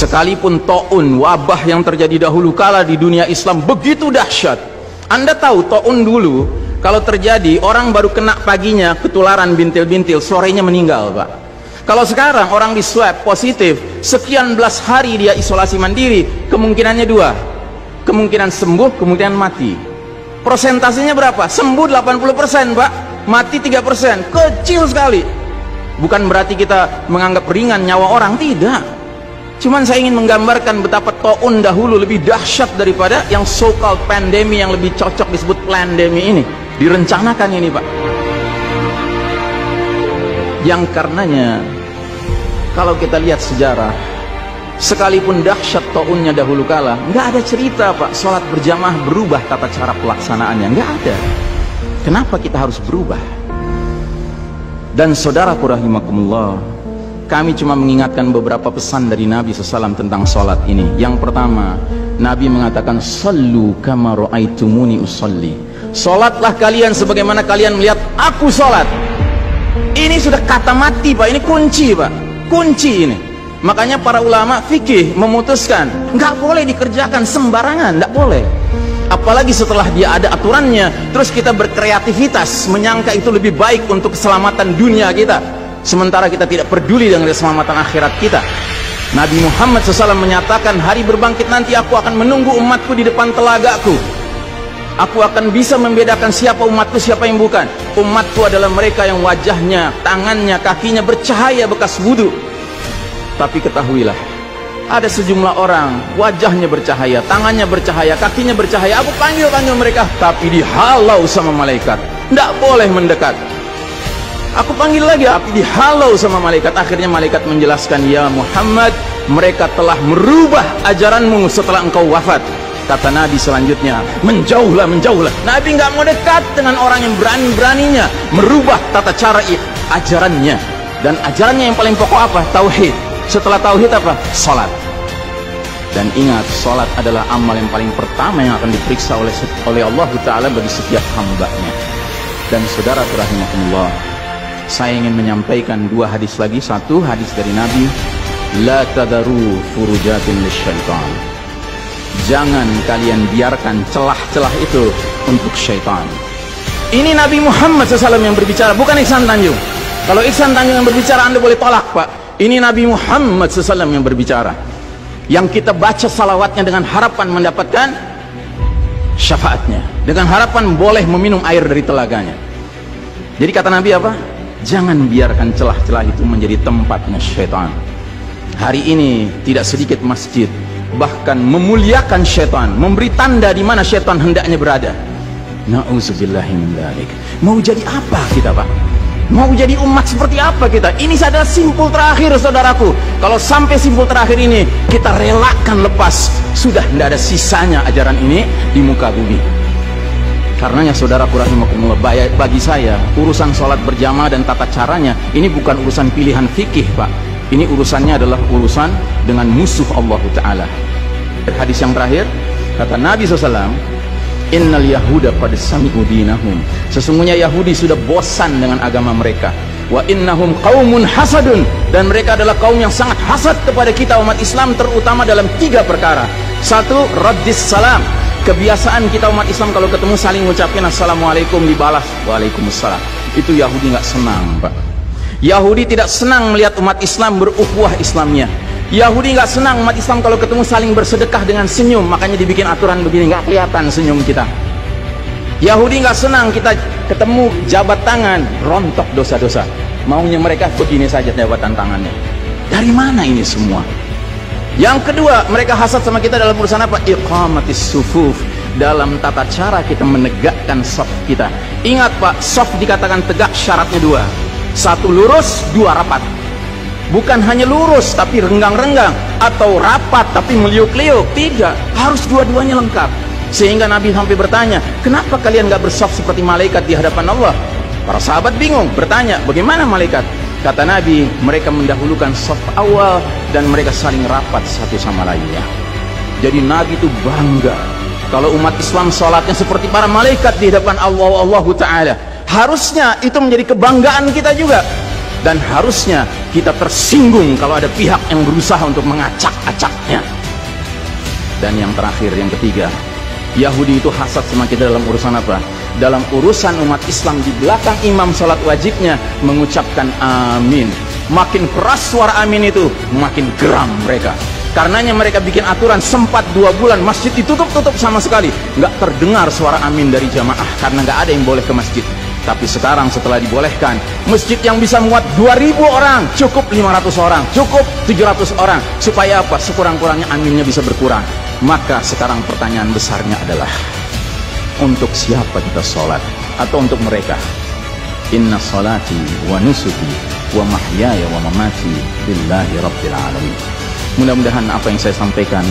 Sekalipun taun, wabah yang terjadi dahulu kala di dunia Islam begitu dahsyat. Anda tahu taun dulu kalau terjadi orang baru kena paginya ketularan bintil-bintil, sorenya meninggal, Pak. Kalau sekarang orang di swab positif, sekian belas hari dia isolasi mandiri, kemungkinannya dua, kemungkinan sembuh, kemungkinan mati. Persentasenya berapa? Sembuh 80%, Pak, mati 3%, kecil sekali. Bukan berarti kita menganggap ringan nyawa orang, tidak. Cuman saya ingin menggambarkan betapa taun dahulu lebih dahsyat daripada yang so-called pandemi yang lebih cocok disebut plandemi ini. Direncanakan ini, Pak. Yang karenanya kalau kita lihat sejarah, sekalipun dahsyat taunnya dahulu kala, nggak ada cerita, Pak, sholat berjamaah berubah tata cara pelaksanaannya, nggak ada. Kenapa kita harus berubah? Dan saudaraku rahimakumullah, kami cuma mengingatkan beberapa pesan dari Nabi SAW tentang sholat ini. Yang pertama, Nabi mengatakan, sallu kama ra'aitumuni usalli. Sholatlah kalian sebagaimana kalian melihat aku sholat. Ini sudah kata mati, Pak. Ini kunci, Pak. Kunci ini. Makanya para ulama fikih memutuskan nggak boleh dikerjakan sembarangan, nggak boleh. Apalagi setelah dia ada aturannya, terus kita berkreativitas menyangka itu lebih baik untuk keselamatan dunia kita, sementara kita tidak peduli dengan keselamatan akhirat kita. Nabi Muhammad SAW menyatakan, hari berbangkit nanti aku akan menunggu umatku di depan telagaku. Aku akan bisa membedakan siapa umatku, siapa yang bukan. Umatku adalah mereka yang wajahnya, tangannya, kakinya bercahaya bekas wudhu. Tapi ketahuilah, ada sejumlah orang wajahnya bercahaya, tangannya bercahaya, kakinya bercahaya. Aku panggil mereka, tapi dihalau sama malaikat, tidak boleh mendekat. Aku panggil lagi, tapi dihalau sama malaikat. Akhirnya malaikat menjelaskan, ya Muhammad, mereka telah merubah ajaranmu setelah engkau wafat. Kata Nabi selanjutnya, menjauhlah, menjauhlah. Nabi nggak mau dekat dengan orang yang berani-beraninya merubah tata cara ajarannya. Dan ajarannya yang paling pokok apa? Tauhid. Setelah tauhid apa? Salat. Dan ingat, salat adalah amal yang paling pertama yang akan diperiksa oleh Allah Ta'ala bagi setiap hambanya. Dan saudara rahimahumullah, saya ingin menyampaikan dua hadis lagi. Satu hadis dari Nabi, la tadaru furujatin lisyaitan. Jangan kalian biarkan celah-celah itu untuk syaitan. Ini Nabi Muhammad SAW yang berbicara, bukan Ihsan Tanjung. Kalau Ihsan Tanjung yang berbicara, Anda boleh tolak, Pak. Ini Nabi Muhammad SAW yang berbicara, yang kita baca salawatnya dengan harapan mendapatkan syafaatnya, dengan harapan boleh meminum air dari telaganya. Jadi kata Nabi apa? Jangan biarkan celah-celah itu menjadi tempatnya syaitan. Hari ini tidak sedikit masjid bahkan memuliakan syaitan, memberi tanda di mana syaitan hendaknya berada. Na'udzubillahi min dzalik. Mau jadi apa kita, Pak? Mau jadi umat seperti apa kita? Ini adalah simpul terakhir, saudaraku. Kalau sampai simpul terakhir ini kita relakan lepas, sudah tidak ada sisanya ajaran ini di muka bumi. Karenanya saudaraku rahimakumullah, bagi saya urusan sholat berjamaah dan tata caranya ini bukan urusan pilihan fikih, Pak. Ini urusannya adalah urusan dengan musuh Allah Ta'ala. Hadis yang terakhir, kata Nabi SAW, innal yahuda qad sami'u dinahum. Sesungguhnya Yahudi sudah bosan dengan agama mereka. Wa innahum qaumun hasadun. Dan mereka adalah kaum yang sangat hasad kepada kita umat Islam, terutama dalam 3 perkara. Satu, raddis salam. Kebiasaan kita umat Islam kalau ketemu saling ngucapin assalamualaikum, dibalas waalaikumsalam. Itu Yahudi nggak senang, Pak. Yahudi tidak senang melihat umat Islam berukhuwah Islamnya. Yahudi nggak senang umat Islam kalau ketemu saling bersedekah dengan senyum, makanya dibikin aturan begini, nggak kelihatan senyum kita. Yahudi nggak senang kita ketemu jabat tangan, rontok dosa-dosa. Maunya mereka begini saja jabatan tangannya. Dari mana ini semua? Yang kedua, mereka hasad sama kita dalam urusan apa? Iqamatis sufuf. Dalam tata cara kita menegakkan saf kita. Ingat, Pak, saf dikatakan tegak syaratnya 2. 1 lurus, 2 rapat. Bukan hanya lurus tapi renggang-renggang, atau rapat tapi meliuk-liuk. Tidak, harus dua-duanya lengkap. Sehingga Nabi sampai bertanya, kenapa kalian gak bersaf seperti malaikat di hadapan Allah? Para sahabat bingung, bertanya, bagaimana malaikat? Kata Nabi, mereka mendahulukan saf awal dan mereka saling rapat satu sama lainnya. Jadi Nabi itu bangga kalau umat Islam sholatnya seperti para malaikat di hadapan Allah Ta'ala. Harusnya itu menjadi kebanggaan kita juga. Dan harusnya kita tersinggung kalau ada pihak yang berusaha untuk mengacak-acaknya. Dan yang terakhir, yang ketiga, Yahudi itu hasad sama kita dalam urusan apa? Dalam urusan umat Islam, di belakang imam salat wajibnya mengucapkan amin. Makin keras suara amin itu, makin geram mereka. Karenanya mereka bikin aturan, sempat 2 bulan masjid ditutup-tutup sama sekali, nggak terdengar suara amin dari jamaah karena nggak ada yang boleh ke masjid. Tapi sekarang setelah dibolehkan, masjid yang bisa muat 2000 orang, cukup 500 orang, cukup 700 orang. Supaya apa? Sekurang-kurangnya aminnya bisa berkurang. Maka sekarang pertanyaan besarnya adalah, untuk siapa kita sholat? Atau untuk mereka? Inna sholati wa nusuki wa mahyaya wa mamati lillahi rabbil alamin. Mudah-mudahan apa yang saya sampaikan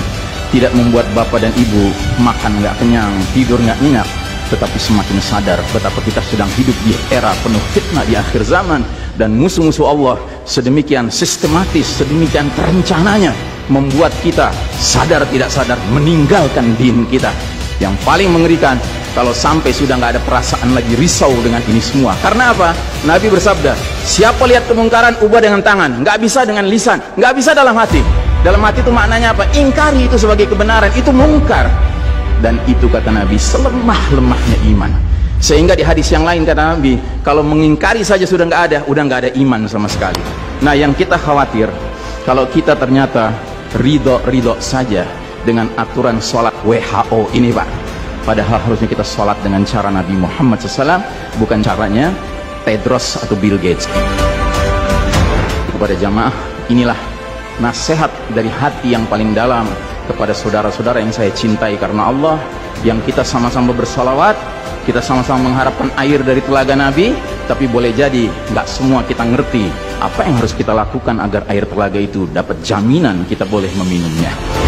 tidak membuat bapak dan ibu makan nggak kenyang, tidur nggak nyenyak, tetapi semakin sadar betapa kita sedang hidup di era penuh fitnah di akhir zaman, dan musuh-musuh Allah sedemikian sistematis, sedemikian terencananya membuat kita sadar tidak sadar meninggalkan din kita. Yang paling mengerikan kalau sampai sudah nggak ada perasaan lagi risau dengan ini semua. Karena apa? Nabi bersabda, siapa lihat kemungkaran ubah dengan tangan, nggak bisa dengan lisan, nggak bisa dalam hati. Dalam hati itu maknanya apa? Ingkari itu sebagai kebenaran, itu mungkar. Dan itu kata Nabi selemah-lemahnya iman. Sehingga di hadis yang lain kata Nabi, kalau mengingkari saja sudah nggak ada, udah nggak ada iman sama sekali. Nah, yang kita khawatir kalau kita ternyata ridho saja dengan aturan sholat WHO ini, Pak. Padahal harusnya kita sholat dengan cara Nabi Muhammad SAW, bukan caranya Tedros atau Bill Gates. Kepada jamaah, inilah nasihat dari hati yang paling dalam kepada saudara-saudara yang saya cintai karena Allah, yang kita sama-sama bersalawat, kita sama-sama mengharapkan air dari telaga Nabi. Tapi boleh jadi nggak semua kita ngerti apa yang harus kita lakukan agar air telaga itu dapat jaminan kita boleh meminumnya.